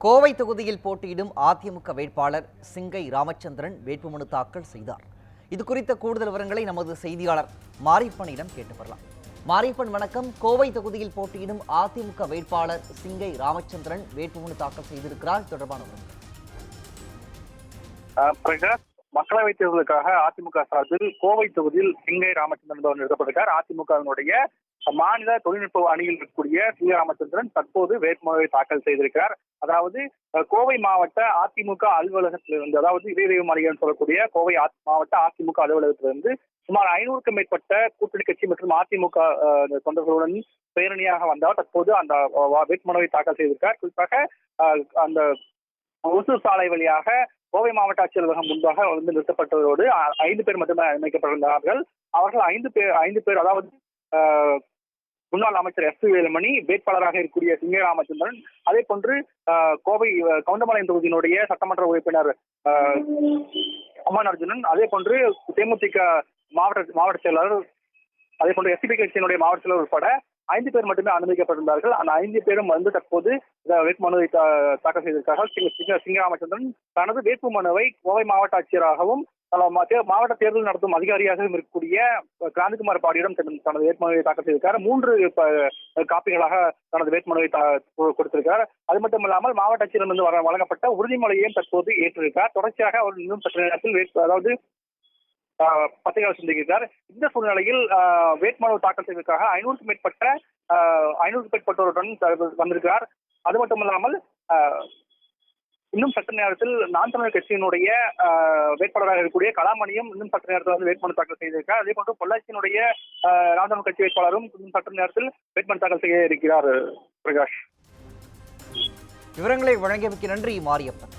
கோவை தொகுதியில் போட்டியிடும் அதிமுக வேட்பாளர் சிங்கை ராமச்சந்திரன் வேட்புமனு தாக்கல் செய்தார். இது குறித்த கூடுதல் விவரங்களை நமது செய்தியாளர் மாரியப்பனிடம் கேட்டு வரலாம். மாரியப்பன் வணக்கம். கோவை தொகுதியில் போட்டியிடும் அதிமுக வேட்பாளர் சிங்கை ராமச்சந்திரன் வேட்புமனு தாக்கல் செய்திருக்கிறார். தொடர்பான பிரகாஷ், மக்களவைத் தேர்தலுக்காக அதிமுக சார்பில் கோவை தொகுதியில் சிங்கை ராமச்சந்திரன் நிறுத்தப்பட்டிருக்கார். அதிமுகவினுடைய மாநில தொழில்நுட்ப அணியில் இருக்கக்கூடிய சிங்கை ராமச்சந்திரன் தற்போது வேட்புமனுவை தாக்கல் செய்திருக்கிறார். அதாவது கோவை மாவட்ட அதிமுக அலுவலகத்திலிருந்து, அதாவது இதய மாளிகைன்னு சொல்லக்கூடிய கோவை மாவட்ட அதிமுக அலுவலகத்திலிருந்து சுமார் 500க்கும் மேற்பட்ட கூட்டணி கட்சி மற்றும் அதிமுக தொண்டர்களுடன் பேரணியாக வந்தார். தற்போது அந்த வேட்புமனுவை தாக்கல் செய்திருக்கார். குறிப்பாக அந்த ஒசூர் சாலை வழியாக கோவை மாவட்ட ஆட்சியர் அலுவலகம் முன்பாக வந்து நிறுத்தப்பட்டதோடு 5 பேர் மட்டுமே அனுமதிக்கப்பட்டிருந்தார்கள். அவர்கள் 5 பேர் அதாவது முன்னாள் அமைச்சர் எஸ் வேலுமணி, வேட்பாளராக இருக்கக்கூடிய சிங்கை ராமச்சந்திரன், அதே போன்று கோவை கவுண்டமலையம் தொகுதியினுடைய சட்டமன்ற உறுப்பினர் அம்மன் அர்ஜுனன், அதே போன்று தேமுதிக மாவட்ட செயலாளர், அதே போன்று எஸ்டிபி கட்சியினுடைய மாவட்ட செயலர் உட்பட 5 பேர் மட்டுமே அனுமதிக்கப்பட்டிருந்தார்கள். அந்த 5 பேரும் வந்து தற்போது வேட்புமனுவை தாக்கல் செய்திருக்கிறார்கள். சிங்கை ராமச்சந்திரன் தனது வேட்புமனுவை கோவை மாவட்ட ஆட்சியராகவும் மாவட்ட தேர்தல் நடத்தும் அதிகாரியாகவும் இருக்கக்கூடிய கிராந்திகுமார் பாடியிடம் தனது வேட்புமனுவை தாக்கல் செய்திருக்கார். 3 காப்பிகளாக தனது வேட்புமனுவை கொடுத்திருக்கிறார். அது மட்டும் இல்லாமல் மாவட்ட ஆட்சியரிடமிருந்து வழங்கப்பட்ட உறுதிமொழியையும் தற்போது ஏற்றிருக்கிறார். தொடர்ச்சியாக அவர் இன்னும் சற்று நேரத்தில் அதாவது பத்திரிகை சந்திக்கிறார். இந்த சூழ்நிலையில் வேட்புமனு தாக்கல் செய்வதற்காக 500க்கும் மேற்பட்டோருடன் வந்திருக்கிறார். அது மட்டும் இல்லாமல் இன்னும் சற்று நேரத்தில் நாம் தமிழர் கட்சியினுடைய வேட்பாளராக இருக்கக்கூடிய கலாமணியும் இன்னும் சற்று நேரத்தில் வந்து வேட்புமனு தாக்கல் செய்திருக்கிறார். அதே போன்று பொள்ளாச்சியினுடைய நாம் தமிழர் கட்சி வேட்பாளரும் இன்னும் சற்று நேரத்தில் வேட்புமனு தாக்கல் செய்ய இருக்கிறார். பிரகாஷ், விவரங்களை வழங்கியமைக்கு நன்றி மாரியப்பன்.